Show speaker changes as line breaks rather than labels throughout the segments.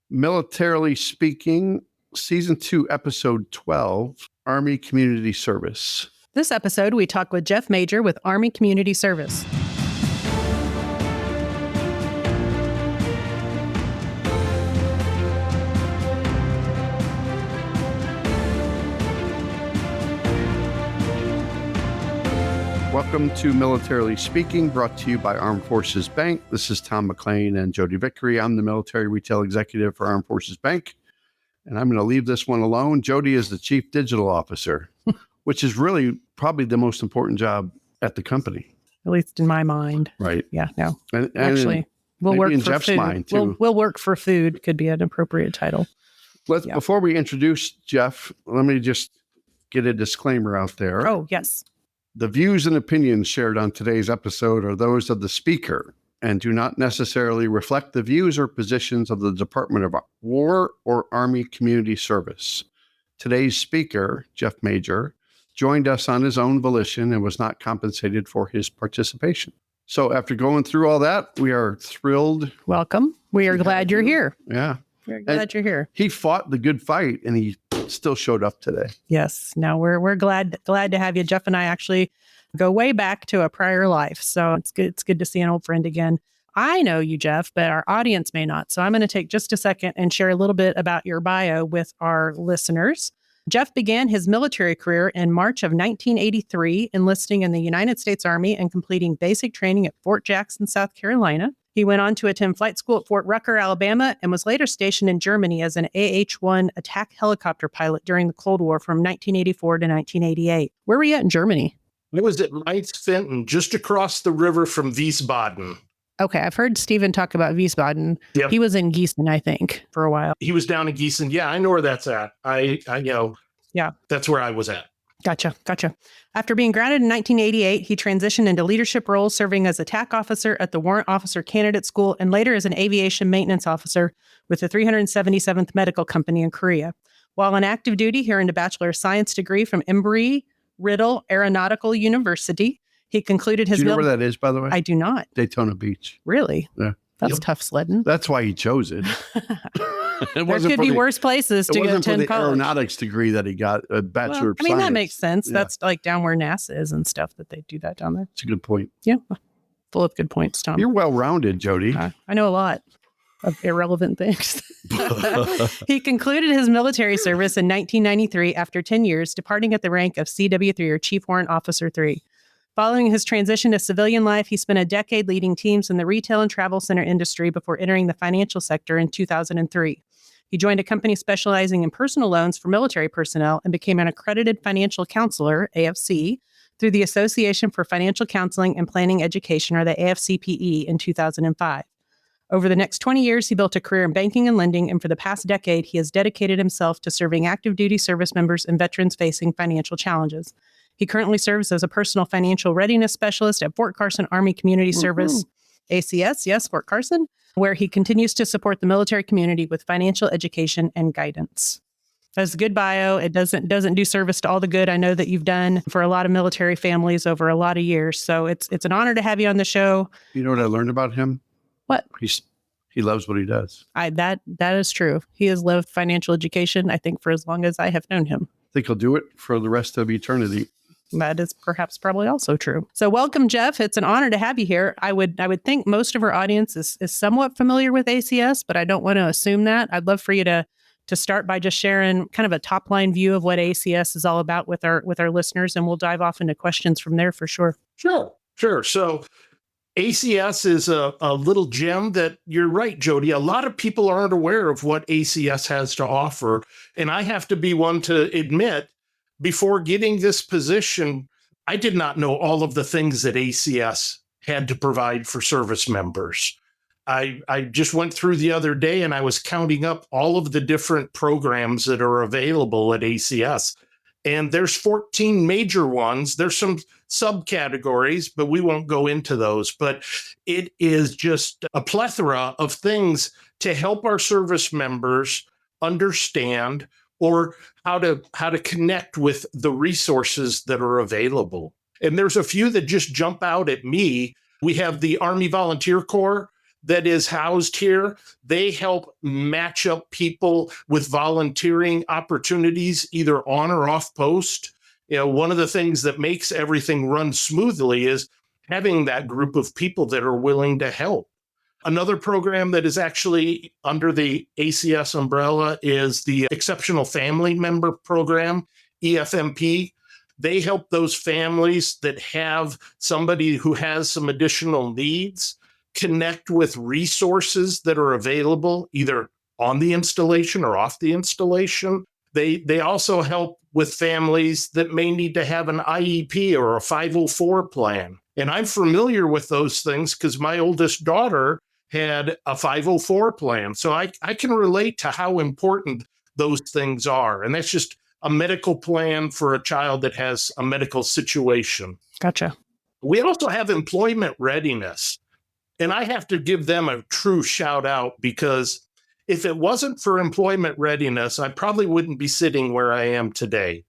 Militarily Speaking, Season 2, Episode 12, Army Community Service.
This episode, we talk with Jeff Major with Army Community Service.
Welcome to Militarily Speaking, brought to you by Armed Forces Bank. This is Tom McLean and Jodi Vickery. I'm the Military Retail Executive for Armed Forces Bank, and I'm going to leave this one alone. Jodi is the Chief Digital Officer, which is really probably the most important job at the company.
At least in my mind.
Right.
Yeah, no.
And
actually, we'll work
in
for
Jeff's
food.
mind, too.
We'll work for food could be an appropriate title.
Before we introduce Jeff, let me just get a disclaimer out there.
Oh, yes.
The views and opinions shared on today's episode are those of the speaker and do not necessarily reflect the views or positions of the Department of War or Army Community Service. Today's speaker, Jeff Major, joined us on his own volition and was not compensated for his participation. So after going through all that, we are thrilled.
Welcome. We are glad you're here.
Yeah.
We're glad you're here.
He fought the good fight and he still showed up today.
Yes. No, we're glad to have you. Jeff and I actually go way back to a prior life. So it's good. It's good to see an old friend again. I know you, Jeff, but our audience may not. So I'm going to take just a second and share a little bit about your bio with our listeners. Jeff began his military career in March of 1983, enlisting in the United States Army and completing basic training at Fort Jackson, South Carolina. He went on to attend flight school at Fort Rucker, Alabama, and was later stationed in Germany as an AH-1 attack helicopter pilot during the Cold War from 1984 to 1988. Where were you at in Germany?
I was at Mainz-Fenton, just across the river from Wiesbaden.
Okay, I've heard Stephen talk about Wiesbaden.
Yep.
He was in Gießen, I think, for a while.
He was down in Gießen. Yeah, I know where that's at. Yeah, that's where I was at.
Gotcha. After being grounded in 1988, he transitioned into leadership roles, serving as attack officer at the Warrant Officer Candidate School and later as an aviation maintenance officer with the 377th Medical Company in Korea. While on active duty, he earned a Bachelor of Science degree from Embry-Riddle Aeronautical University. He concluded his...
Do you know where that is, by the way?
I do not.
Daytona Beach.
Really?
Yeah.
That's tough sledding.
There could
be worse places to go attend
the
college.
Aeronautics degree that he got, a Bachelor of Science.
That makes sense. Yeah. That's like down where NASA is and stuff that they do that down there.
It's a good point.
Yeah. Full of good points, Tom.
You're well-rounded, Jodi.
I know a lot of irrelevant things. He concluded his military service in 1993 after 10 years, departing at the rank of CW3 or Chief Warrant Officer 3. Following his transition to civilian life, he spent a decade leading teams in the retail and travel center industry before entering the financial sector in 2003. He joined a company specializing in personal loans for military personnel and became an accredited financial counselor, AFC, through the Association for Financial Counseling and Planning Education, or the AFCPE, in 2005. Over the next 20 years, he built a career in banking and lending, and for the past decade, he has dedicated himself to serving active duty service members and veterans facing financial challenges. He currently serves as a Personal Financial Readiness Specialist at Fort Carson Army Community Service, ACS, yes, Fort Carson, where he continues to support the military community with financial education and guidance. That's a good bio. It doesn't do service to all the good I know that you've done for a lot of military families over a lot of years. So it's an honor to have you on the show.
You know what I learned about him?
What?
He loves what he does.
That is true. He has loved financial education, I think, for as long as I have known him.
I think he'll do it for the rest of eternity.
That is probably also true. So welcome, Jeff. It's an honor to have you here. I would think most of our audience is somewhat familiar with ACS, but I don't want to assume that. I'd love for you to start by just sharing kind of a top line view of what ACS is all about with our listeners, and we'll dive off into questions from there for sure.
Sure. So ACS is a little gem that, you're right, Jodi. A lot of people aren't aware of what ACS has to offer. And I have to be one to admit, before getting this position, I did not know all of the things that ACS had to provide for service members. I just went through the other day and I was counting up all of the different programs that are available at ACS. And there's 14 major ones. There's some subcategories, but we won't go into those. But it is just a plethora of things to help our service members understand or how to connect with the resources that are available. And there's a few that just jump out at me. We have the Army Volunteer Corps that is housed here. They help match up people with volunteering opportunities, either on or off post. One of the things that makes everything run smoothly is having that group of people that are willing to help. Another program that is actually under the ACS umbrella is the Exceptional Family Member Program, EFMP. They help those families that have somebody who has some additional needs connect with resources that are available either on the installation or off the installation. They also help with families that may need to have an IEP or a 504 plan. And I'm familiar with those things because my oldest daughter had a 504 plan. So I can relate to how important those things are. And that's just a medical plan for a child that has a medical situation.
Gotcha.
We also have employment readiness. And I have to give them a true shout out because if it wasn't for employment readiness, I probably wouldn't be sitting where I am today.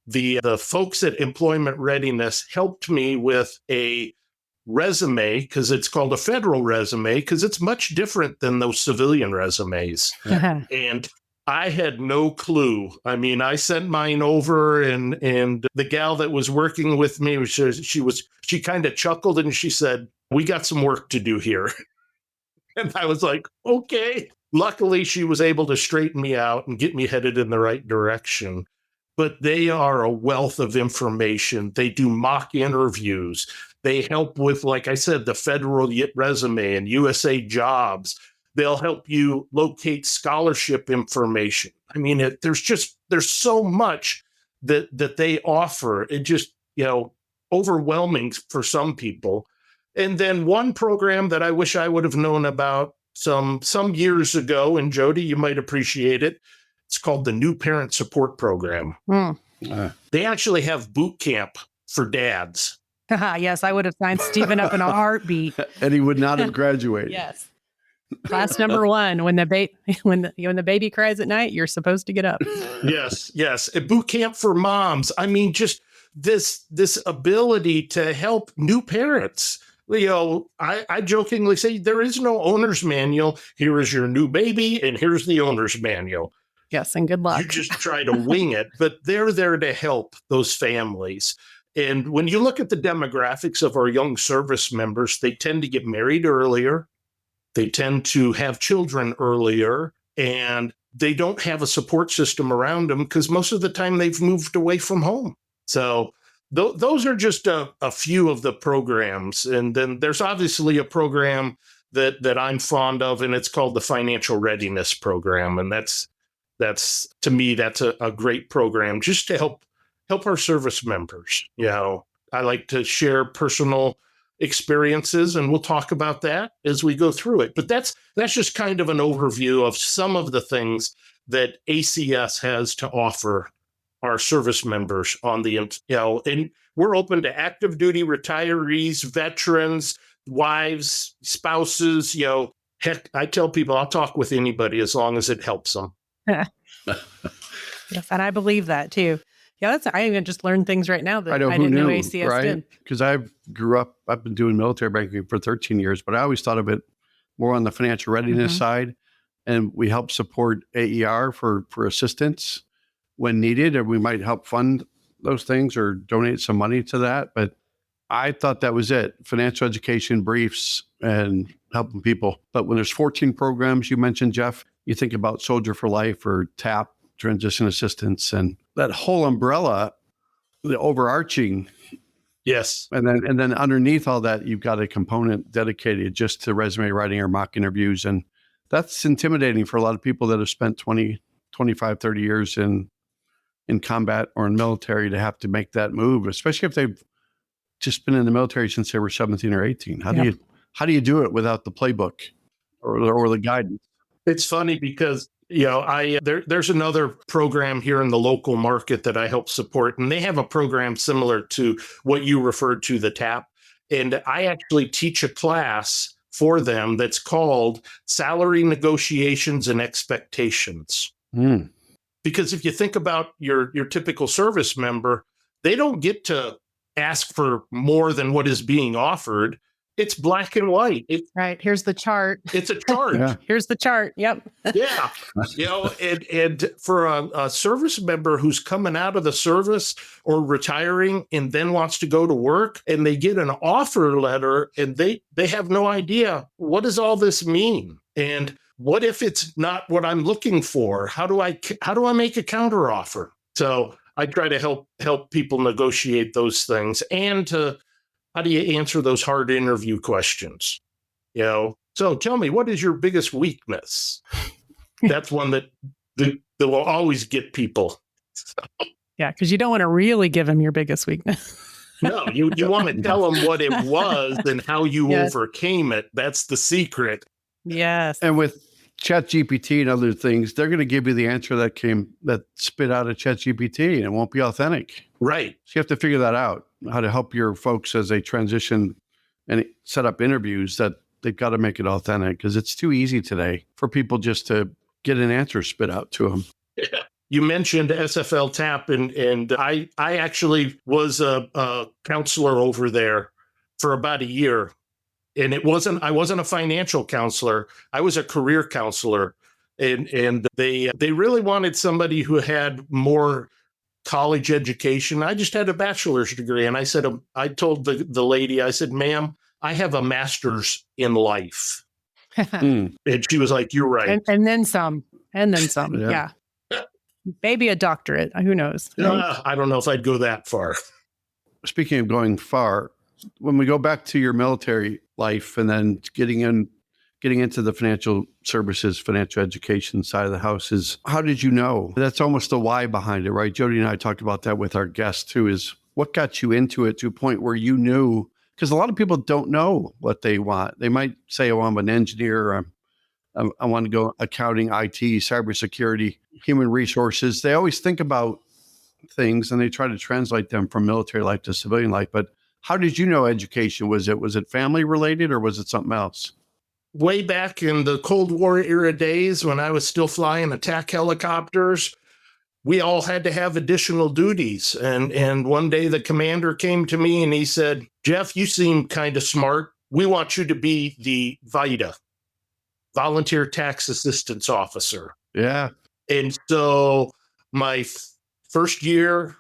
The folks at Employment Readiness helped me with a resume, because it's called a federal resume, because it's much different than those civilian resumes. And I had no clue. I mean, I sent mine over, and the gal that was working with me, she kind of chuckled and she said, "We got some work to do here." And I was like, okay. Luckily, she was able to straighten me out and get me headed in the right direction. But they are a wealth of information. They do mock interviews. They help with, like I said, the federal resume and USA Jobs. They'll help you locate scholarship information. I mean, there's so much that they offer. It just, overwhelming for some people. And then one program that I wish I would have known about some years ago, and Jodi, you might appreciate it. It's called the New Parent Support Program. They actually have boot camp for dads.
Yes, I would have signed Stephen up in a heartbeat.
And he would not have graduated.
Yes. Class number 1, when the baby cries at night, you're supposed to get up.
Yes. A boot camp for moms. I mean, just this ability to help new parents. I jokingly say there is no owner's manual. Here is your new baby, and here's the owner's manual.
Yes, and good luck.
You just try to wing it, but they're there to help those families. And when you look at the demographics of our young service members, they tend to get married earlier. They tend to have children earlier, and they don't have a support system around them because most of the time they've moved away from home. So those are just a few of the programs. And then there's obviously a program that I'm fond of, and it's called the Financial Readiness Program. And that's to me, that's a great program just to help our service members. I like to share personal experiences, and we'll talk about that as we go through it. But that's just kind of an overview of some of the things that ACS has to offer our service members on the, and we're open to active duty retirees, veterans, wives, spouses. Heck, I tell people I'll talk with anybody as long as it helps them.
Yes, and I believe that too. Yeah, I even just learned things right now that I didn't know ACS did.
Because I've been doing military banking for 13 years, but I always thought of it more on the financial readiness side. And we help support AER for assistance when needed, or we might help fund those things or donate some money to that. But I thought that was it. Financial education, briefs, and helping people. But when there's 14 programs, you mentioned, Jeff, you think about Soldier for Life or TAP, Transition Assistance, and that whole umbrella, the overarching.
Yes.
And then underneath all that, you've got a component dedicated just to resume writing or mock interviews. And that's intimidating for a lot of people that have spent 20, 25, 30 years in combat or in military to have to make that move, especially if they've just been in the military since they were 17 or 18. How do you do it without the playbook or the guidance?
It's funny because there's another program here in the local market that I help support, and they have a program similar to what you referred to, the TAP. And I actually teach a class for them that's called Salary Negotiations and Expectations. Because if you think about your typical service member, they don't get to ask for more than what is being offered. It's black and white.
Right. Here's the chart.
It's a chart.
Yeah.
Here's the chart. Yep.
Yeah. And for a service member who's coming out of the service or retiring and then wants to go to work, and they get an offer letter and they have no idea, what does all this mean? And what if it's not what I'm looking for? How do I make a counter offer? So I try to help people negotiate those things, and how do you answer those hard interview questions? So tell me, what is your biggest weakness? That's one that will always get people.
Yeah, because you don't want to really give them your biggest weakness.
No, you want to tell them what it was and how you overcame it. That's the secret.
Yes.
And with ChatGPT and other things, they're going to give you the answer that spit out of ChatGPT, and it won't be authentic.
Right.
So you have to figure that out, how to help your folks as they transition and set up interviews, that they've got to make it authentic, because it's too easy today for people just to get an answer spit out to them.
Yeah. You mentioned SFL TAP, and I actually was a counselor over there for about a year. And I wasn't a financial counselor. I was a career counselor. And they really wanted somebody who had more college education. I just had a bachelor's degree. And I told the lady, I said, ma'am, I have a master's in life. And she was like, you're right.
And then some. And then some. Yeah. Maybe a doctorate. Who knows? Right?
I don't know if I'd go that far.
Speaking of going far, when we go back to your military life and then getting into the financial services, financial education side of the house, is how did you know? That's almost the why behind it, right? Jodi and I talked about that with our guests too, is what got you into it to a point where you knew? Because a lot of people don't know what they want. They might say, oh, I'm an engineer, I want to go accounting, IT, cybersecurity, human resources. They always think about things and they try to translate them from military life to civilian life. But how did you know education? Was it family related, or was it something else?
Way back in the Cold War era days, when I was still flying attack helicopters, we all had to have additional duties. And one day the commander came to me and he said, Jeff, you seem kind of smart. We want you to be the VITA, Volunteer Tax Assistance Officer.
Yeah.
And so my first year,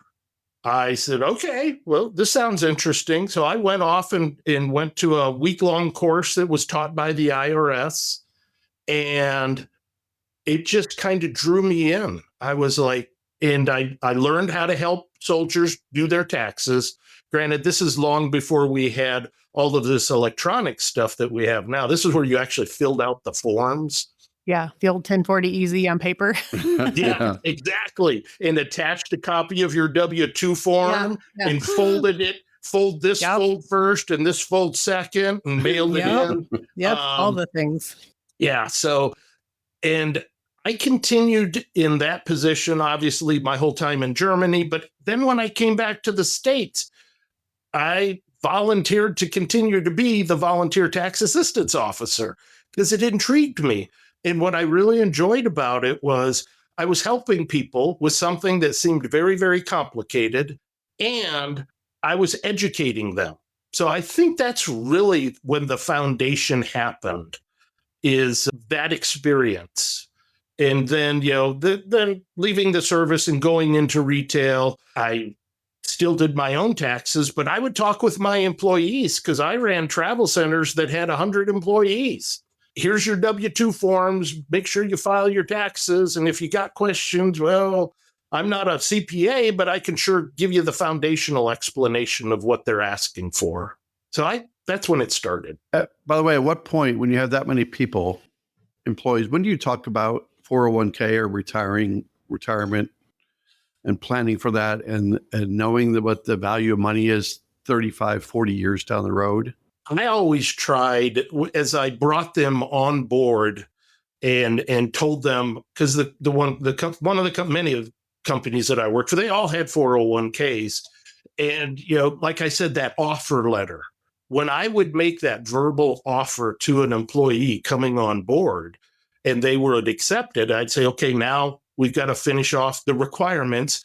I said, okay, well, this sounds interesting. So I went off and went to a week-long course that was taught by the IRS. And it just kind of drew me in. I was like, and I learned how to help soldiers do their taxes. Granted, this is long before we had all of this electronic stuff that we have now. This is where you actually filled out the forms.
Yeah, the old 1040 easy on paper.
Yeah, exactly. And attached a copy of your W-2 form and fold this fold first and this fold second, and mailed it in.
Yep, all the things.
Yeah, so, and I continued in that position, obviously, my whole time in Germany. But then when I came back to the States, I volunteered to continue to be the Volunteer Tax Assistance Officer because it intrigued me. And what I really enjoyed about it was I was helping people with something that seemed very, very complicated, and I was educating them. So I think that's really when the foundation happened, is that experience. And then, then leaving the service and going into retail, I still did my own taxes, but I would talk with my employees because I ran travel centers that had 100 employees. Here's your W-2 forms. Make sure you file your taxes. And if you got questions, well, I'm not a CPA, but I can sure give you the foundational explanation of what they're asking for. So that's when it started.
By the way, at what point, when you have that many people, employees, when do you talk about 401k or retirement and planning for that and knowing what the value of money is 35, 40 years down the road?
I always tried, as I brought them on board and told them, because many of the companies that I worked for, they all had 401ks. And, like I said, that offer letter, when I would make that verbal offer to an employee coming on board and they would accept it, I'd say, okay, now we've got to finish off the requirements.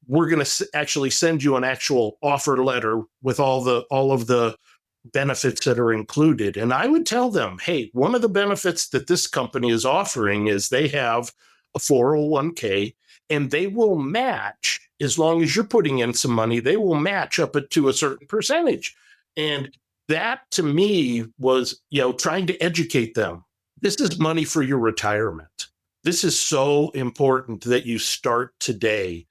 We're going to actually send you an actual offer letter with all of the benefits that are included. And I would tell them, hey, one of the benefits that this company is offering is they have a 401k, and they will match, as long as you're putting in some money, they will match up to a certain percentage. And that to me was, trying to educate them. This is money for your retirement. This is so important that you start today.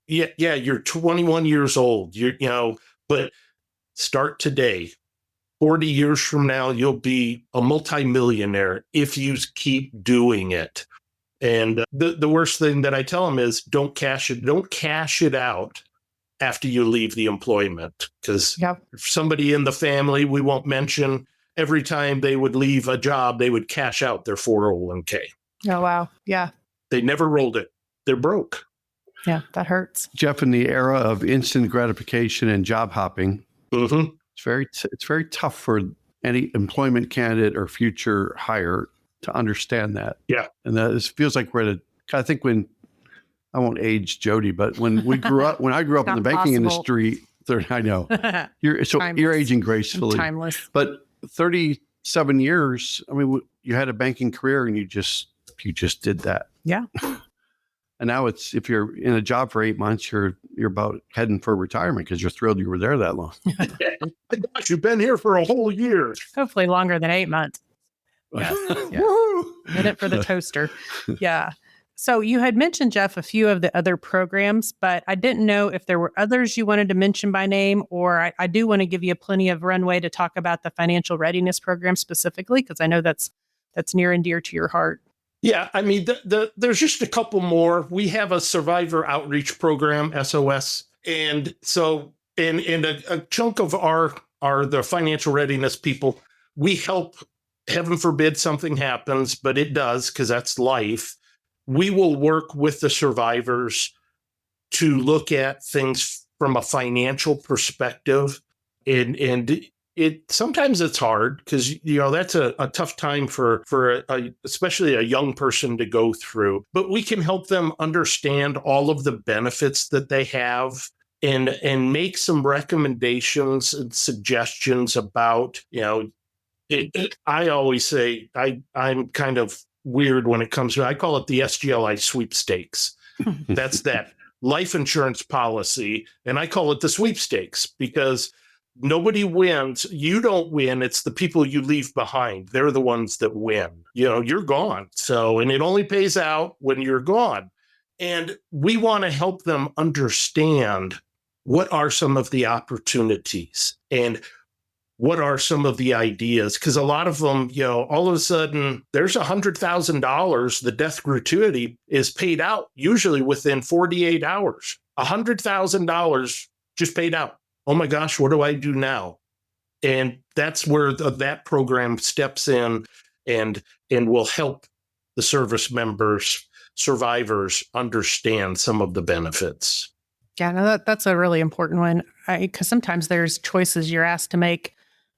Yeah, you're 21 years old, but start today. 40 years from now, you'll be a multimillionaire if you keep doing it. And the worst thing that I tell them is don't cash it out after you leave the employment. Because somebody in the family, we won't mention, every time they would leave a job, they would cash out their 401k.
Oh, wow. Yeah.
They never rolled it. They're broke.
Yeah, that hurts.
Jeff, in the era of instant gratification and job hopping, it's very tough for any employment candidate or future hire to understand that.
Yeah.
And that feels like I think when, I won't age Jodi, but when I grew up in the banking industry, I know you're aging gracefully.
Timeless.
But 37 years, I mean, you had a banking career and you just did that.
Yeah.
And now if you're in a job for 8 months, you're about heading for retirement because you're thrilled you were there that long.
Gosh, you've been here for a whole year.
Hopefully longer than 8 months. Yeah. Hit it for the toaster. Yeah. So you had mentioned, Jeff, a few of the other programs, but I didn't know if there were others you wanted to mention by name, or I do want to give you plenty of runway to talk about the financial readiness program specifically, because I know that's near and dear to your heart.
Yeah, I mean, there's just a couple more. We have a survivor outreach program, SOS. And so in a chunk of the financial readiness people, we help, heaven forbid something happens, but it does because that's life. We will work with the survivors to look at things from a financial perspective. And sometimes it's hard because, that's a tough time for especially a young person to go through. But we can help them understand all of the benefits that they have and make some recommendations and suggestions about, I always say I'm kind of weird when it comes to, I call it the SGLI sweepstakes. That's that life insurance policy. And I call it the sweepstakes because nobody wins. You don't win. It's the people you leave behind. They're the ones that win. You're gone. So, and it only pays out when you're gone. And we want to help them understand what are some of the opportunities and what are some of the ideas? Because a lot of them, all of a sudden, there's $100,000. The death gratuity is paid out usually within 48 hours. $100,000 just paid out. Oh my gosh, what do I do now? And that's where that program steps in and will help the service members, survivors understand some of the benefits.
Yeah, no, that's a really important one because sometimes there's choices you're asked to make.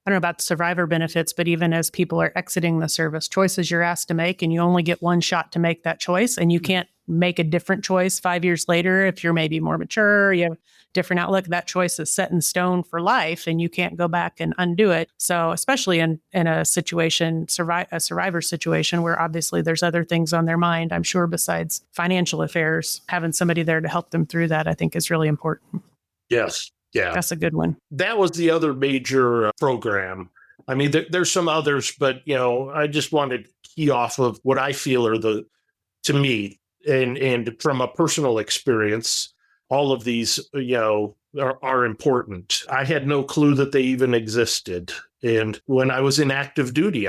I don't know about survivor benefits, but even as people are exiting the service, choices you're asked to make, and you only get one shot to make that choice, and you can't make a different choice 5 years later if you're maybe more mature, you have a different outlook. That choice is set in stone for life, and you can't go back and undo it. So especially in a situation, a survivor situation, where obviously there's other things on their mind, I'm sure, besides financial affairs, having somebody there to help them through that, I think, is really important.
Yes. Yeah.
That's a good one.
That was the other major program. I mean, there's some others, but, I just wanted to key off of what I feel are to me, and from a personal experience, all of these, are important. I had no clue that they even existed. And when I was in active duty,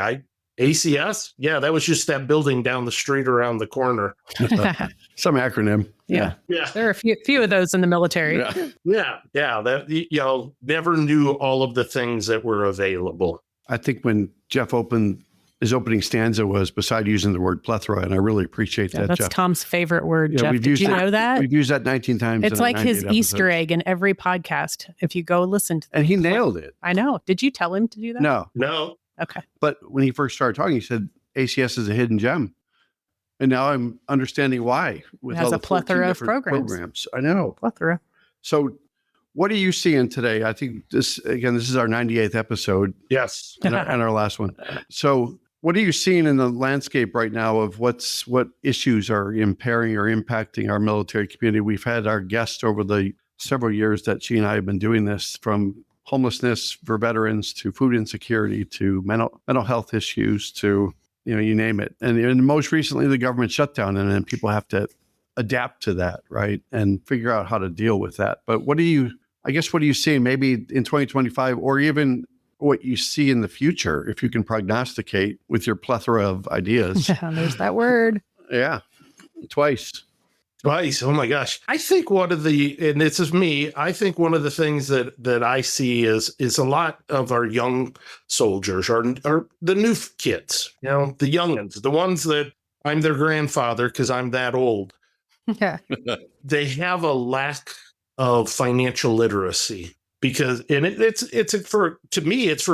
ACS, that was just that building down the street around the corner.
Some acronym.
Yeah. There are a few of those in the military.
Yeah. That, never knew all of the things that were available.
I think when Jeff opened, his opening stanza was beside using the word plethora, and I really appreciate that,
that's
Jeff.
Tom's favorite word, Jeff. Did you know that?
We've used that 19 times.
It's like his Easter egg in every podcast, if you go listen to them.
And he nailed it.
I know. Did you tell him to do that?
No.
Okay.
But when he first started talking, he said ACS is a hidden gem. And now I'm understanding why.
It has a plethora of programs.
I know.
Plethora.
So what are you seeing today? I think this is our 98th episode.
Yes.
and our last one. So what are you seeing in the landscape right now of what issues are impairing or impacting our military community? We've had our guests over the several years that she and I have been doing this, from homelessness for veterans to food insecurity to mental health issues to, you name it. And most recently, the government shutdown, and then people have to adapt to that, right? And figure out how to deal with that. But what are you seeing maybe in 2025, or even what you see in the future, if you can prognosticate with your plethora of ideas?
There's that word.
Yeah. Twice. Oh my gosh. I think and this is me, I think one of the things that I see is a lot of our young soldiers are the new kids, the youngins, the ones that I'm their grandfather because I'm that old.
Yeah.
They have a lack of financial literacy because, and it's for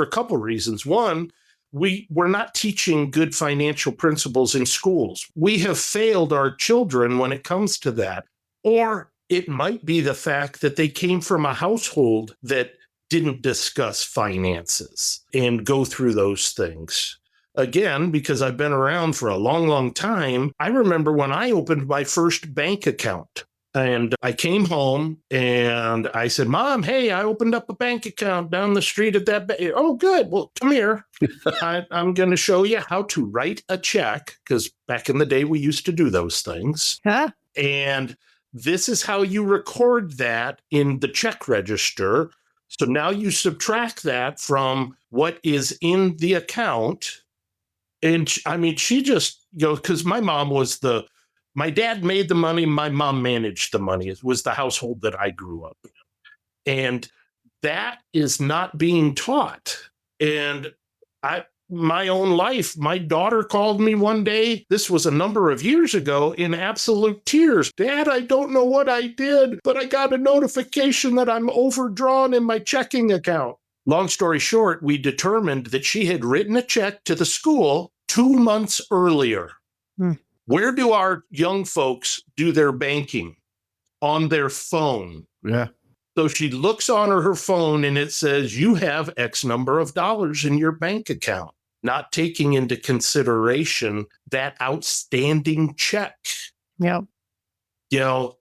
a couple reasons. One, we're not teaching good financial principles in schools. We have failed our children when it comes to that. Or it might be the fact that they came from a household that didn't discuss finances and go through those things. Again, because I've been around for a long, long time, I remember when I opened my first bank account. And I came home and I said, Mom, hey, I opened up a bank account down the street at that bank. Oh, good. Well, come here. I'm going to show you how to write a check, because back in the day, we used to do those things.
Huh?
And this is how you record that in the check register. So now you subtract that from what is in the account. And she just goes, because my dad made the money, my mom managed the money. It was the household that I grew up in. And that is not being taught. And my own life, my daughter called me one day, this was a number of years ago, in absolute tears. Dad, I don't know what I did, but I got a notification that I'm overdrawn in my checking account. Long story short, we determined that she had written a check to the school 2 months earlier. Where do our young folks do their banking? On their phone.
Yeah.
So she looks on her phone and it says, you have X number of dollars in your bank account, not taking into consideration that outstanding check.
Yeah.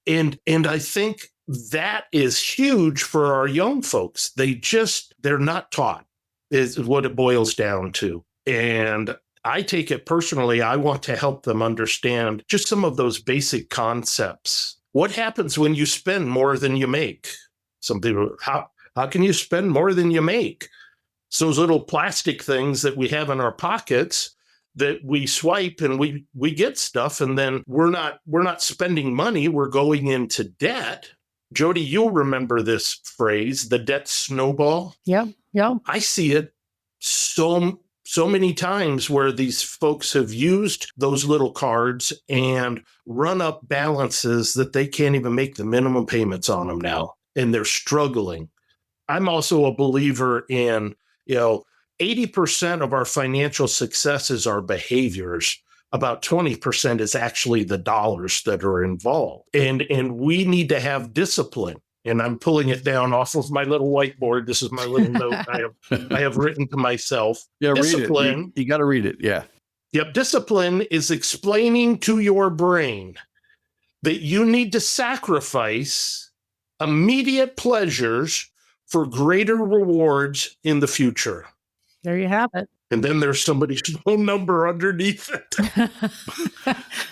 And I think that is huge for our young folks. They're not taught, is what it boils down to. And I take it personally, I want to help them understand just some of those basic concepts. What happens when you spend more than you make? Some people, how can you spend more than you make? It's those little plastic things that we have in our pockets that we swipe and we get stuff, and then we're not spending money, we're going into debt. Jodi, you'll remember this phrase, the debt snowball.
Yeah.
I see it so many times where these folks have used those little cards and run up balances that they can't even make the minimum payments on them now, and they're struggling. I'm also a believer in, 80% of our financial successes are behaviors. About 20% is actually the dollars that are involved. And we need to have discipline. And I'm pulling it down off of my little whiteboard. This is my little note I have written to myself.
Yeah,
discipline.
Read it. You got to read it. Yeah.
Yep. Discipline is explaining to your brain that you need to sacrifice immediate pleasures for greater rewards in the future.
There you have it.
And then there's somebody's phone number underneath it.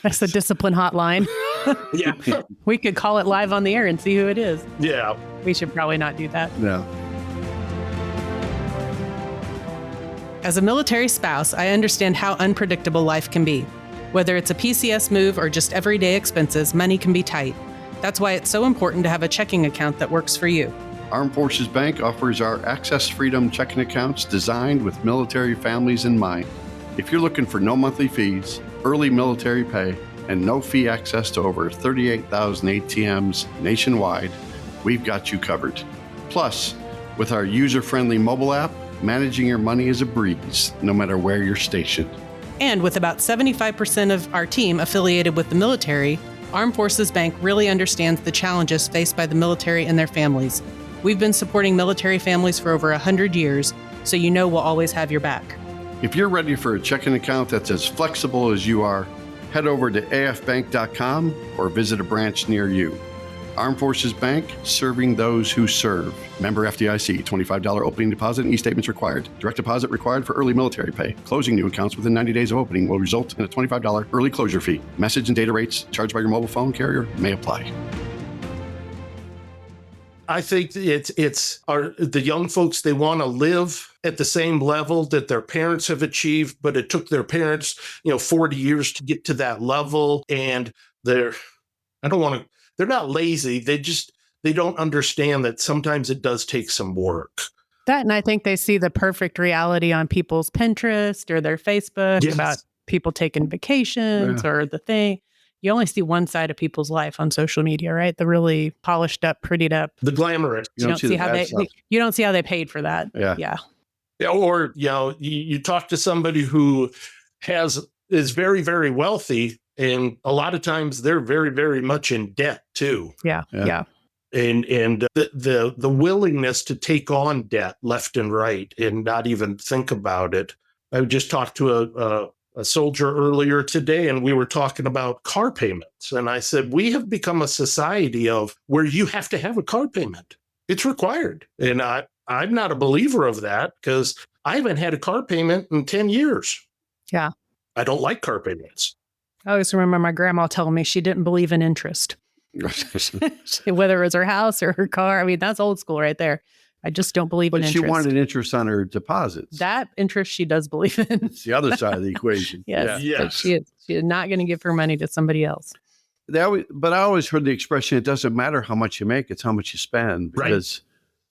That's the discipline hotline.
Yeah.
We could call it live on the air and see who it is.
Yeah.
We should probably not do that.
No.
As a military spouse, I understand how unpredictable life can be. Whether it's a PCS move or just everyday expenses, money can be tight. That's why it's so important to have a checking account that works for you.
Armed Forces Bank offers our Access Freedom checking accounts designed with military families in mind. If you're looking for no monthly fees, early military pay, and no fee access to over 38,000 ATMs nationwide, we've got you covered. Plus, with our user-friendly mobile app, managing your money is a breeze, no matter where you're stationed.
And with about 75% of our team affiliated with the military, Armed Forces Bank really understands the challenges faced by the military and their families. We've been supporting military families for over 100 years, so you know we'll always have your back.
If you're ready for a checking account that's as flexible as you are, head over to afbank.com or visit a branch near you. Armed Forces Bank, serving those who serve. Member FDIC, $25 opening deposit and e-statements required. Direct deposit required for early military pay. Closing new accounts within 90 days of opening will result in a $25 early closure fee. Message and data rates charged by your mobile phone carrier may apply.
I think the young folks, they want to live at the same level that their parents have achieved, but it took their parents, 40 years to get to that level. And they're not lazy. They don't understand that sometimes it does take some work.
That, and I think they see the perfect reality on people's Pinterest or their Facebook about people taking vacations or the thing. You only see one side of people's life on social media, right? The really polished up, prettied up.
The glamorous.
You don't see how they paid for that. Yeah.
Or, you talk to somebody who is very, very wealthy, and a lot of times they're very, very much in debt too.
Yeah.
And the willingness to take on debt left and right and not even think about it. I just talked to a soldier earlier today, and we were talking about car payments. And I said, we have become a society of where you have to have a car payment. It's required. And I'm not a believer of that because I haven't had a car payment in 10 years.
Yeah.
I don't like car payments.
I always remember my grandma telling me she didn't believe in interest. Whether it was her house or her car. I mean, that's old school right there. I just don't believe in interest.
But she wanted interest on her deposits.
That interest she does believe in.
It's the other side of the equation.
Yes. But she is not going to give her money to somebody else.
But I always heard the expression, it doesn't matter how much you make, it's how much you spend. Because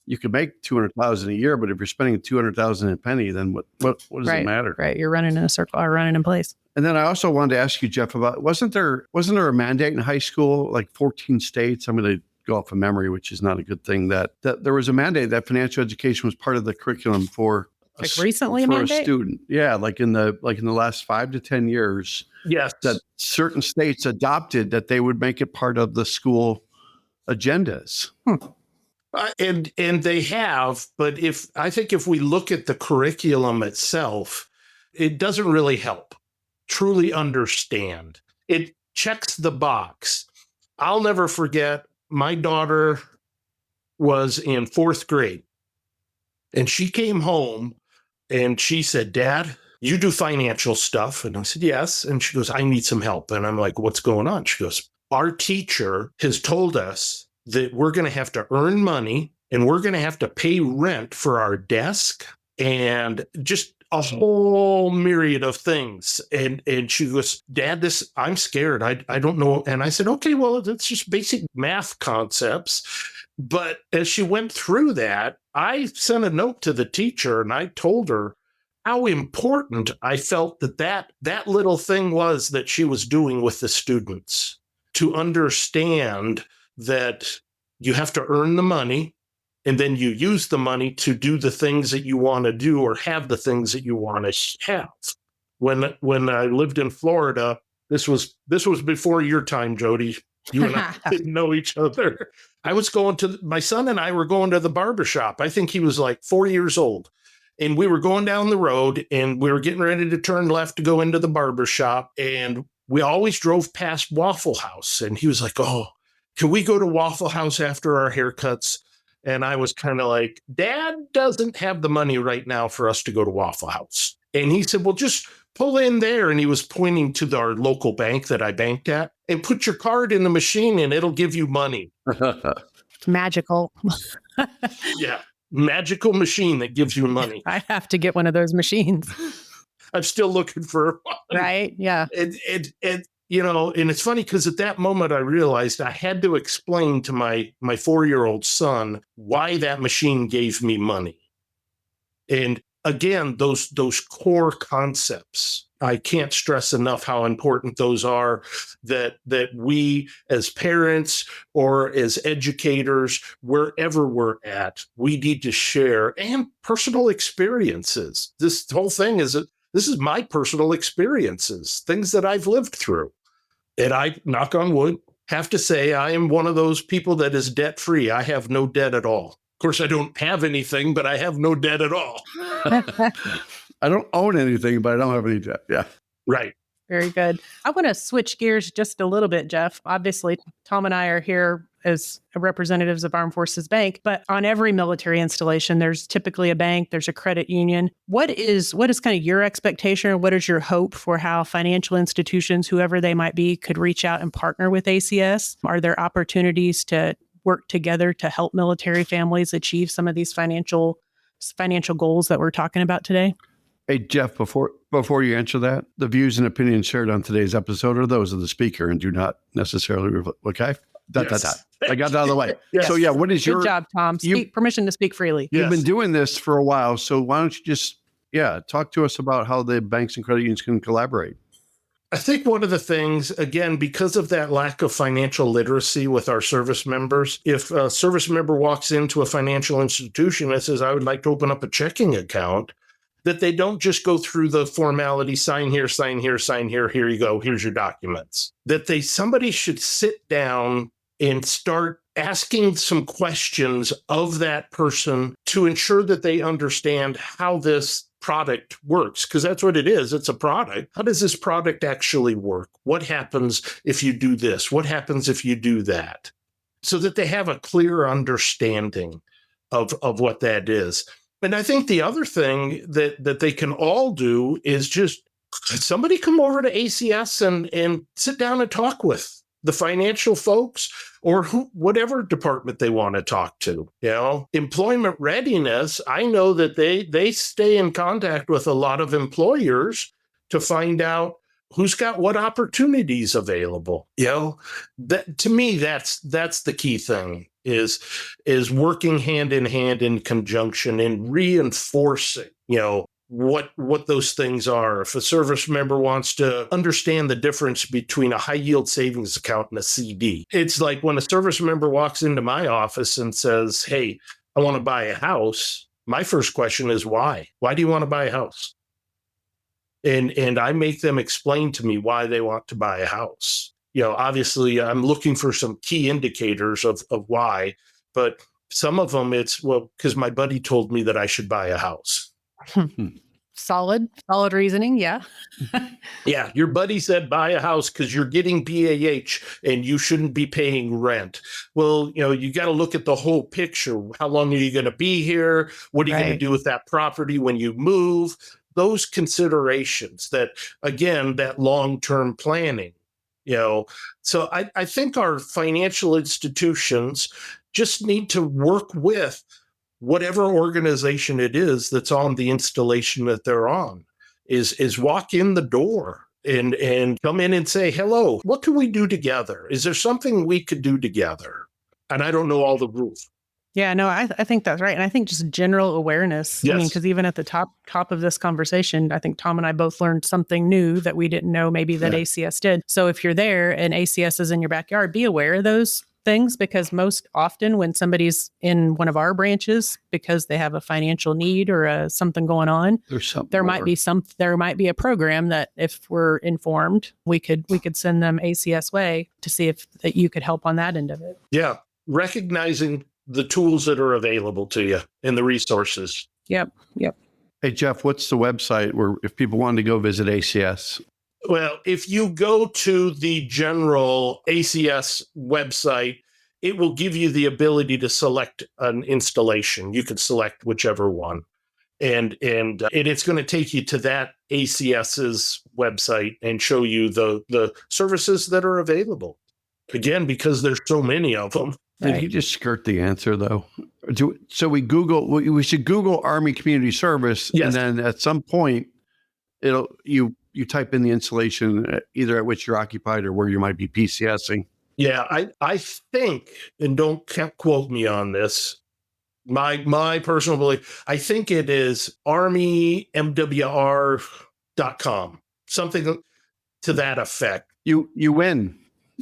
you could make $200,000 a year, but if you're spending $200,000 a penny, then what does it matter?
Right. You're running in a circle or running in place.
And then I also wanted to ask you, Jeff, about wasn't there a mandate in high school, like 14 states? I'm going to go off of memory, which is not a good thing, that there was a mandate that financial education was part of the curriculum for
recently
a student. Yeah, like in the last 5 to 10 years.
Yes.
That certain states adopted that they would make it part of the school agendas.
And they have, but I think if we look at the curriculum itself, it doesn't really help truly understand. It checks the box. I'll never forget, my daughter was in 4th grade, and she came home and she said, "Dad, you do financial stuff?" And I said, "Yes." And she goes, "I need some help." And I'm like, "What's going on?" She goes, "Our teacher has told us that we're going to have to earn money and we're going to have to pay rent for our desk and just a whole myriad of things." And she goes, "Dad, I'm scared. I don't know." And I said, "Okay, well, that's just basic math concepts." But as she went through that, I sent a note to the teacher and I told her how important I felt that little thing was that she was doing with the students, to understand that you have to earn the money and then you use the money to do the things that you want to do or have the things that you want to have. When I lived in Florida, this was before your time, Jodi. You and I didn't know each other. My son and I were going to the barbershop. I think he was like 4 years old. And we were going down the road and we were getting ready to turn left to go into the barbershop. And we always drove past Waffle House. And he was like, "Oh, can we go to Waffle House after our haircuts?" And I was kind of like, "Dad doesn't have the money right now for us to go to Waffle House." And he said, "Well, just pull in there." And he was pointing to our local bank that I banked at, "and put your card in the machine and it'll give you money."
Magical.
Yeah. Magical machine that gives you money.
I have to get one of those machines.
I'm still looking for one.
Right. Yeah.
And it's funny because at that moment I realized I had to explain to my 4-year-old son why that machine gave me money. And again, those core concepts, I can't stress enough how important those are, that we as parents or as educators, wherever we're at, we need to share, and personal experiences. This whole thing this is my personal experiences, things that I've lived through. And I, knock on wood, have to say I am one of those people that is debt-free. I have no debt at all. course, I don't have anything, but I have no debt at all.
I don't own anything, but I don't have any debt. Yeah.
Right.
Very good. I want to switch gears just a little bit, Jeff. Obviously, Tom and I are here as representatives of Armed Forces Bank, but on every military installation, there's typically a bank, there's a credit union. What is kind of your expectation, or what is your hope for how financial institutions, whoever they might be, could reach out and partner with ACS? Are there opportunities to work together to help military families achieve some of these financial goals that we're talking about today?
Hey, Jeff, before you answer that, the views and opinions shared on today's episode are those of the speaker and do not necessarily reflect. Okay?
Yes.
I got that out of the way.
Yes.
So, yeah, what is
Good job, Tom. Permission to speak freely.
Yes.
You've been doing this for a while, so why don't you just, talk to us about how the banks and credit unions can collaborate?
I think one of the things, again, because of that lack of financial literacy with our service members, if a service member walks into a financial institution and says, I would like to open up a checking account, that they don't just go through the formality, sign here, sign here, sign here, here you go, here's your documents. That somebody should sit down and start asking some questions of that person to ensure that they understand how this product works, because that's what it is. It's a product. How does this product actually work? What happens if you do this? What happens if you do that? So that they have a clear understanding of what that is. And I think the other thing that they can all do is just somebody come over to ACS and sit down and talk with the financial folks or whatever department they want to talk to. Employment readiness, I know that they stay in contact with a lot of employers to find out who's got what opportunities available. That to me, that's the key thing is working hand in conjunction and reinforcing, what those things are. If a service member wants to understand the difference between a high yield savings account and a CD, it's like when a service member walks into my office and says, hey, I want to buy a house. My first question is why? Why do you want to buy a house? And I make them explain to me why they want to buy a house. Obviously I'm looking for some key indicators of why, but some of them it's, because my buddy told me that I should buy a house.
Solid reasoning. Yeah.
Yeah. Your buddy said buy a house because you're getting BAH and you shouldn't be paying rent. Well, you got to look at the whole picture. How long are you going to be here? What are you going to do with that property when you move? Those considerations that long-term planning, So I think our financial institutions just need to work with whatever organization it is that's on the installation that they're on, is walk in the door and come in and say, hello, what can we do together? Is there something we could do together? And I don't know all the rules.
Yeah, no, I think that's right. And I think just general awareness.
Yes.
I mean, because even at the top of this conversation, I think Tom and I both learned something new that we didn't know maybe that ACS did. So if you're there and ACS is in your backyard, be aware of those things, because most often when somebody's in one of our branches because they have a financial need or something going on, there might be a program that if we're informed, we could send them ACS way to see if that you could help on that end of it.
Yeah, recognizing the tools that are available to you and the resources.
Yep.
Hey, Jeff, what's the website where if people wanted to go visit ACS?
Well, if you go to the general ACS website, it will give you the ability to select an installation. You can select whichever one. And it's going to take you to that ACS's website and show you the services that are available. Again, because there's so many of them.
Did he just skirt the answer, though? So we should Google Army Community Service,
yes.
And then at some point, you type in the installation either at which you're occupied or where you might be PCSing.
Yeah, I think, and can't quote me on this, my personal belief, I think it is armymwr.com, something to that effect.
You win.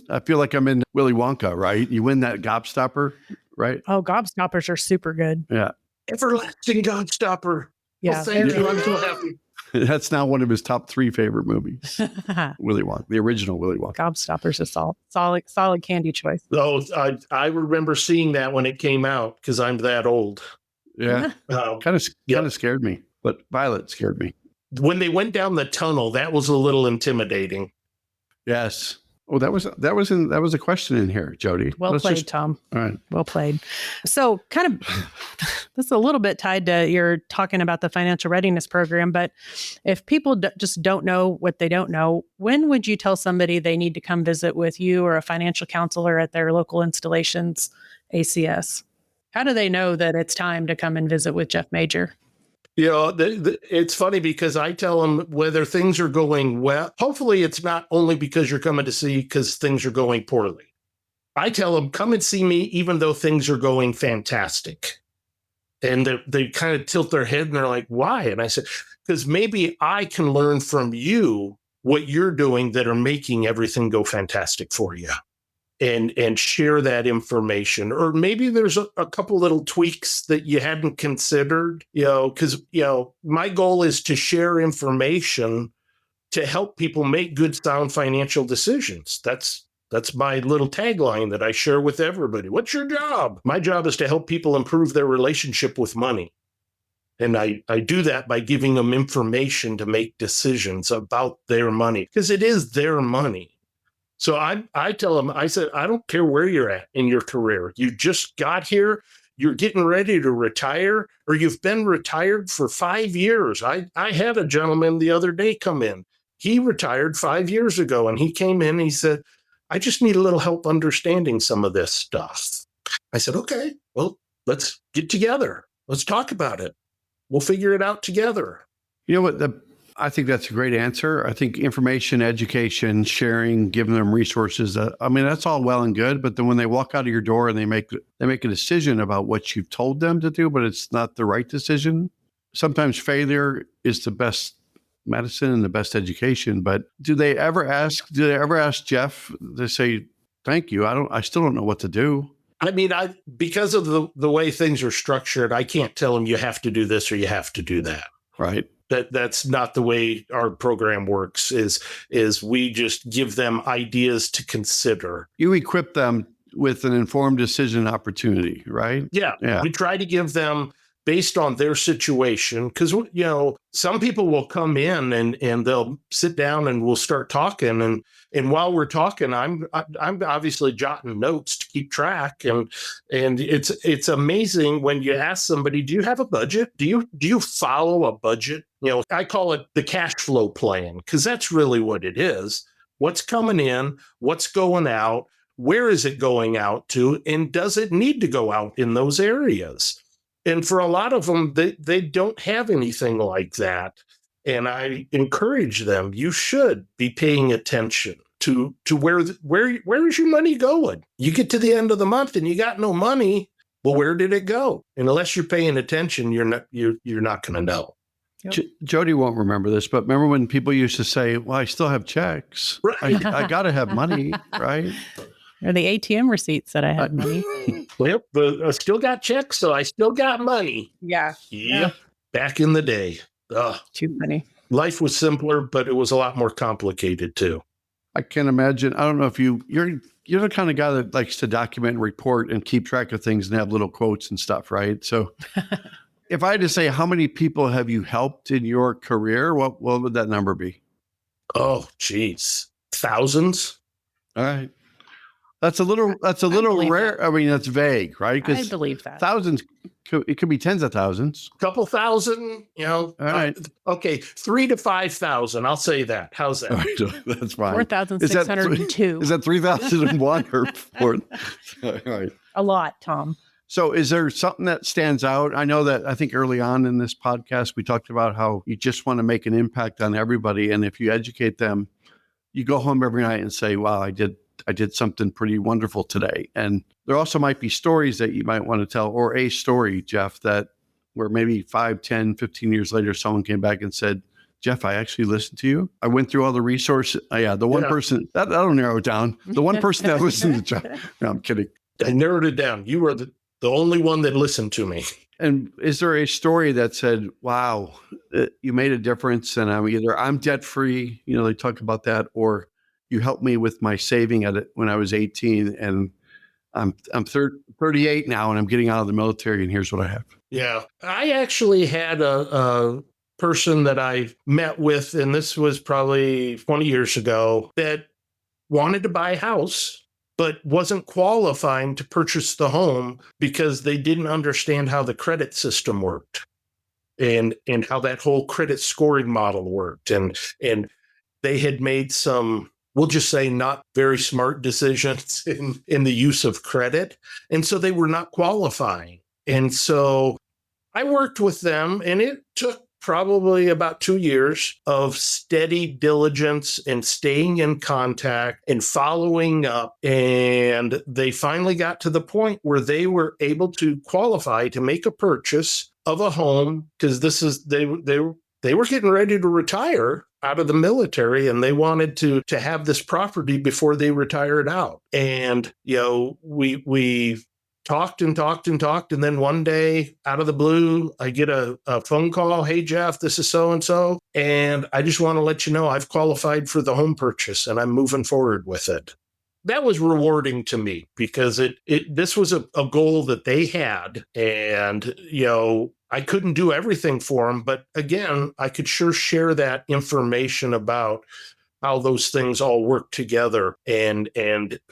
I feel like I'm in Willy Wonka, right? You win that gobstopper, right?
Oh, gobstoppers are super good.
Yeah.
Everlasting gobstopper.
Yeah.
Well, thank you. I'm so happy.
That's now one of his top 3 favorite movies. Willy Wonka, the original Willy Wonka.
Gobstopper's a solid candy choice.
Oh, I remember seeing that when it came out because I'm that old.
Yeah, kind of scared me, but Violet scared me.
When they went down the tunnel, that was a little intimidating.
Yes. Oh, that was a question in here, Jodi.
Well played, Tom.
All right.
Well played. So kind of, this is a little bit tied to you're talking about the financial readiness program, but if people just don't know what they don't know, when would you tell somebody they need to come visit with you or a financial counselor at their local installations, ACS? How do they know that it's time to come and visit with Jeff Major?
It's funny because I tell them whether things are going well. Hopefully, it's not only because you're coming to see because things are going poorly. I tell them, come and see me even though things are going fantastic. And they kind of tilt their head and they're like, why? And I said, because maybe I can learn from you what you're doing that are making everything go fantastic for you. And share that information. Or maybe there's a couple little tweaks that you hadn't considered, because, my goal is to share information to help people make good, sound financial decisions. That's my little tagline that I share with everybody. What's your job? My job is to help people improve their relationship with money. And I do that by giving them information to make decisions about their money, because it is their money. So I tell them, I said, I don't care where you're at in your career. You just got here, you're getting ready to retire, or you've been retired for 5 years. I had a gentleman the other day come in. He retired 5 years ago, and he came in and he said, I just need a little help understanding some of this stuff. I said, okay, well, let's get together. Let's talk about it. We'll figure it out together.
You know what? I think that's a great answer. I think information, education, sharing, giving them resources. That's all well and good. But then when they walk out of your door and they make a decision about what you've told them to do, but it's not the right decision. Sometimes failure is the best medicine and the best education. But do they ever ask Jeff to say, thank you? I still don't know what to do.
Because of the way things are structured, I can't tell them you have to do this or you have to do that.
Right.
That's not the way our program works, is we just give them ideas to consider.
You equip them with an informed decision opportunity, right?
Yeah. We try to give them based on their situation, because some people will come in and they'll sit down and we'll start talking, and while we're talking, I'm obviously jotting notes to keep track, and it's amazing when you ask somebody, do you have a budget? Do you follow a budget? I call it the cash flow plan, because that's really what it is. What's coming in, what's going out, where is it going out to, and does it need to go out in those areas? And for a lot of them, they don't have anything like that. And I encourage them, you should be paying attention to where is your money going? You get to the end of the month and you got no money. Well, where did it go? And unless you're paying attention, you're not going to know.
Yep. Jodi won't remember this, but remember when people used to say, well, I still have checks. Right. I got to have money, right?
Or the ATM receipts that I had money.
Well, but I still got checks, so I still got money.
Yeah.
Yep. Back in the day.
Too funny.
Life was simpler, but it was a lot more complicated too.
I can imagine. I don't know if you're the kind of guy that likes to document and report and keep track of things and have little quotes and stuff, right? So if I had to say, how many people have you helped in your career? What would that number be?
Oh, geez. Thousands.
All right. That's a little rare.
That.
I mean, that's vague, right?
I believe that.
Thousands, it could be tens of thousands.
Couple thousand,
All right.
Okay, 3,000 to 5,000. I'll say that. How's that?
All right, that's fine.
4,602.
Is that 3,001 or 4? All right.
A lot, Tom.
So is there something that stands out? I think early on in this podcast, we talked about how you just want to make an impact on everybody. And if you educate them, you go home every night and say, wow, I did something pretty wonderful today. And there also might be stories that you might want to tell, or a story, Jeff, that where maybe 5, 10, 15 years later, someone came back and said, Jeff, I actually listened to you. I went through all the resources. Person, that'll narrow it down. The one person that listened to Jeff. No, I'm kidding.
I narrowed it down. You were the only one that listened to me.
And is there a story that said, wow, you made a difference and I'm debt free, they talk about that, or you helped me with my saving when I was 18 and I'm 38 now and I'm getting out of the military and here's what I have.
Yeah. I actually had a person that I met with, and this was probably 20 years ago, that wanted to buy a house, but wasn't qualifying to purchase the home because they didn't understand how the credit system worked and how that whole credit scoring model worked. And they had made some, we'll just say, not very smart decisions in the use of credit. And so they were not qualifying. And so I worked with them, and it took probably about 2 years of steady diligence and staying in contact and following up. And they finally got to the point where they were able to qualify to make a purchase of a home, because they were getting ready to retire out of the military, and they wanted to have this property before they retired out. And, we talked and talked and talked. And then one day, out of the blue, I get a phone call. Hey, Jeff, this is so-and-so. And I just want to let you know I've qualified for the home purchase and I'm moving forward with it. That was rewarding to me because this was a goal that they had. And, I couldn't do everything for them. But again, I could sure share that information about how those things all work together and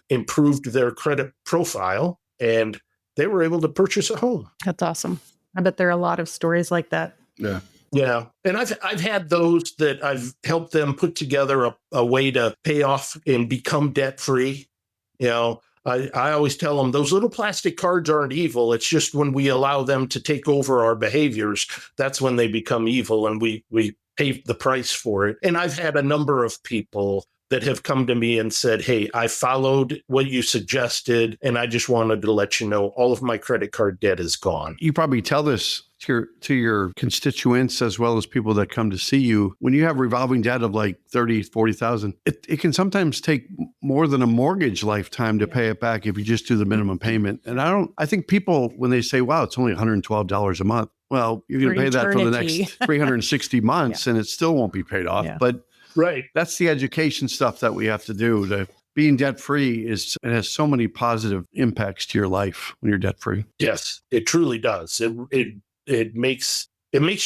improved their credit profile. And they were able to purchase a home.
That's awesome. I bet there are a lot of stories like that.
Yeah.
Yeah. And I've had those that I've helped them put together a way to pay off and become debt free. I always tell them those little plastic cards aren't evil. It's just when we allow them to take over our behaviors, that's when they become evil, and we pay the price for it. And I've had a number of people that have come to me and said, hey, I followed what you suggested, and I just wanted to let you know all of my credit card debt is gone.
You probably tell this to your constituents as well as people that come to see you. When you have revolving debt of like 30, 40,000, it can sometimes take more than a mortgage lifetime to pay it back if you just do the minimum payment. And I think people, when they say, wow, it's only $112 a month. Well, you're going to pay that for the next 360 months and it still won't be paid off.
Yeah.
But
right,
that's the education stuff that we have to do. Being debt-free it has so many positive impacts to your life when you're debt-free.
Yes, it truly does. It makes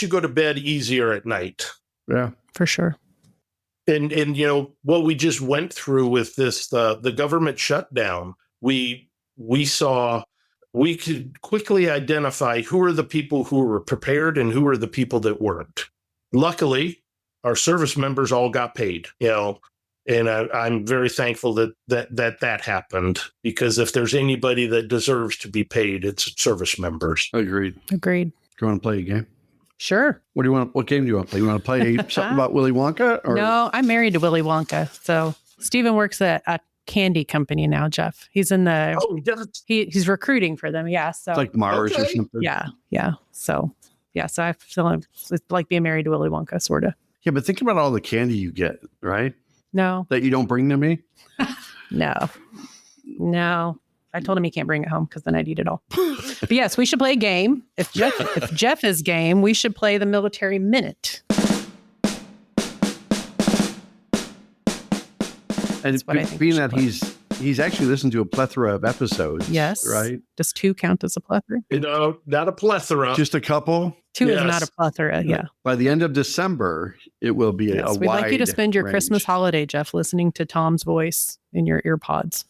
you go to bed easier at night.
Yeah,
for sure.
And what we just went through with this, the government shutdown, we saw we could quickly identify who are the people who were prepared and who are the people that weren't. Luckily, our service members all got paid, and I'm very thankful that happened, because if there's anybody that deserves to be paid, it's service members.
Agreed.
Do you
want to play a game?
Sure.
What game do you want to play? You want to play something about Willy Wonka? Or?
No, I'm married to Willy Wonka. So Stephen works at a candy company now, Jeff. He's in the...
Oh, he does?
He's recruiting for them, yeah. So
it's like Mars or something?
Yeah. So I feel it's like being married to Willy Wonka, sort of.
Yeah, but think about all the candy you get, right?
No.
That you don't bring to me?
No. I told him he can't bring it home because then I'd eat it all. But yes, we should play a game. If Jeff is game, we should play the Military Minute.
And being that he's actually listened to a plethora of episodes.
Yes.
Right?
Does 2 count as a plethora?
Not a plethora.
Just a couple?
2 is not a plethora, yeah.
By the end of December, it will be a wide
We'd like you to spend your
range.
Christmas holiday, Jeff, listening to Tom's voice in your ear pods.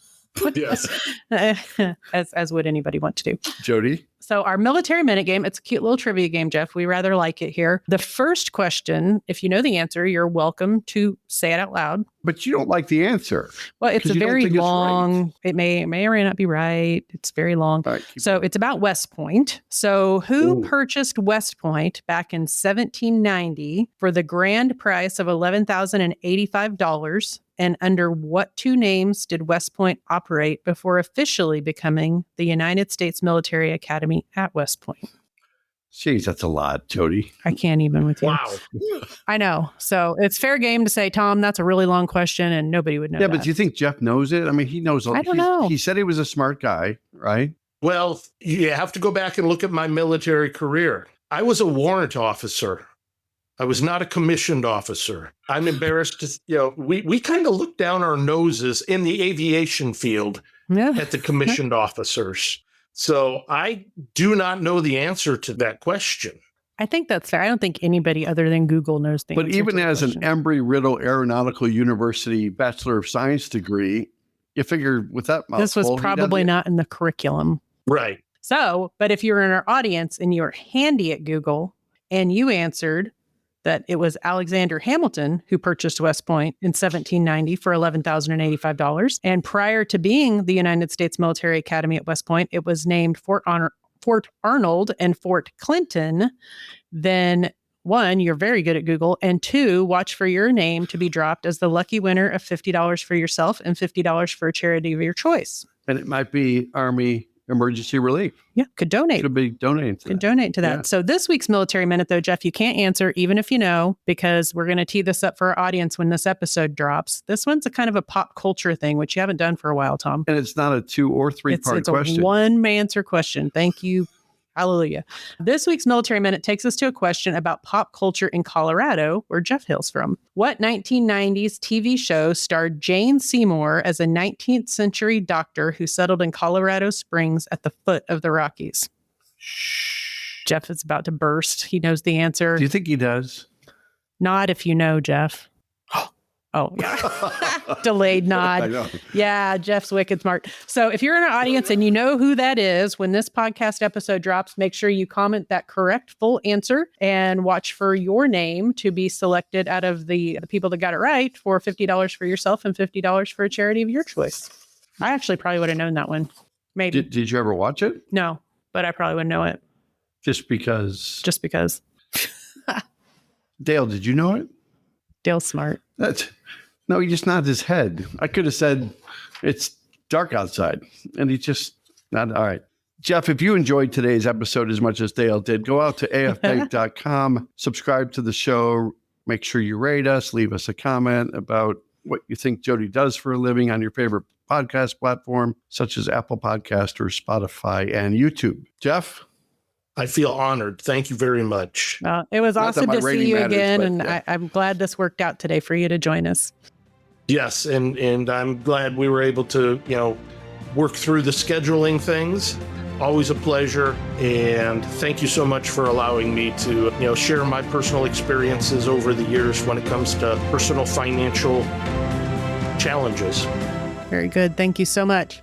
Yes.
as would anybody want to do.
Jodi?
So our Military Minute game, it's a cute little trivia game, Jeff. We rather like it here. The first question, if you know the answer, you're welcome to say it out loud.
But you don't like the answer.
Well, it's a very long,
right.
it may or may not be right. It's very long.
Right,
so it's about West Point. So who purchased West Point back in 1790 for the grand price of $11,085? And under what 2 names did West Point operate before officially becoming the United States Military Academy at West Point?
Jeez, that's a lot, Jodi.
I can't even with you.
Wow.
I know. So it's fair game to say, Tom, that's a really long question and nobody would know.
Yeah, but do you think Jeff knows it? I mean, he knows.
I don't know.
He said he was a smart guy, right?
Well, you have to go back and look at my military career. I was a warrant officer. I was not a commissioned officer. I'm embarrassed to, we kind of look down our noses in the aviation field at the commissioned officers. So I do not know the answer to that question.
I think that's fair. I don't think anybody other than Google knows the answer.
But even
to the
as
question.
an Embry-Riddle Aeronautical University Bachelor of Science degree, you figure with that mouthful,
this was probably not in the curriculum.
Right.
So, but if you're in our audience and you're handy at Google and you answered that it was Alexander Hamilton who purchased West Point in 1790 for $11,085. And prior to being the United States Military Academy at West Point, it was named Fort Arnold and Fort Clinton. Then 1, you're very good at Google. And 2, watch for your name to be dropped as the lucky winner of $50 for yourself and $50 for a charity of your choice.
And it might be Army Emergency Relief.
Yeah, could donate.
Could be donating to
Could
that.
donate to that.
Yeah.
So this week's Military Minute, though, Jeff, you can't answer, even if you know, because we're going to tee this up for our audience when this episode drops. This one's a kind of a pop culture thing, which you haven't done for a while, Tom.
And it's not a 2 or 3 part
It's
question.
a one-answer question. Thank you. Hallelujah. This week's Military Minute takes us to a question about pop culture in Colorado, where Jeff hails from. What 1990s TV show starred Jane Seymour as a 19th century doctor who settled in Colorado Springs at the foot of the Rockies? Jeff is about to burst. He knows the answer.
Do you think he does?
Nod if you know, Jeff. Oh, yeah. Delayed
I
nod.
know.
Yeah, Jeff's wicked smart. So if you're in our audience and you know who that is, when this podcast episode drops, make sure you comment that correct full answer and watch for your name to be selected out of the people that got it right for $50 for yourself and $50 for a charity of your choice. I actually probably would have known that one. Maybe.
Did you ever watch it?
No, but I probably would know it
Just because.
just because.
Dale, did you know it?
Dale's smart.
No, he just nodded his head. I could have said it's dark outside, and he just not. All right. Jeff, if you enjoyed today's episode as much as Dale did, go out to afbank.com, subscribe to the show, make sure you rate us, leave us a comment about what you think Jodi does for a living on your favorite podcast platform, such as Apple Podcast or Spotify and YouTube. Jeff?
I feel honored. Thank you very much.
It was
Not that
awesome
my
to see
rating
you
matters,
again,
but,
and
yeah.
I'm glad this worked out today for you to join us.
Yes, and I'm glad we were able to, work through the scheduling things. Always a pleasure, and thank you so much for allowing me to, share my personal experiences over the years when it comes to personal financial challenges.
Very good. Thank you so much.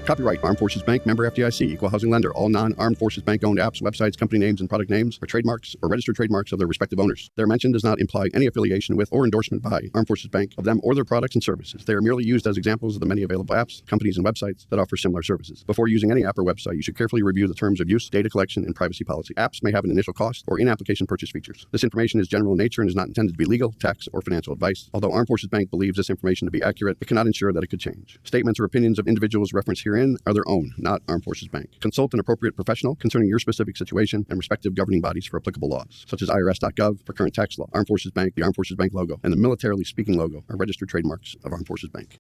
Copyright Armed Forces Bank, member FDIC, equal housing lender. All non-Armed Forces Bank owned apps, websites, company names, and product names are trademarks or registered trademarks of their respective owners. Their mention does not imply any affiliation with or endorsement by Armed Forces Bank of them or their products and services. They are merely used as examples of the many available apps, companies, and websites that offer similar services. Before using any app or website, you should carefully review the terms of use, data collection, and privacy policy. Apps may have an initial cost or in-application purchase features. This information is general in nature and is not intended to be legal, tax, or financial advice. Although Armed Forces Bank believes this information to be accurate, it cannot ensure that it could change. Statements or opinions of individuals referenced herein are their own, not Armed Forces Bank. Consult an appropriate professional concerning your specific situation and respective governing bodies for applicable laws, such as IRS.gov for current tax law. Armed Forces Bank, the Armed Forces Bank logo, and the Militarily Speaking logo are registered trademarks of Armed Forces Bank.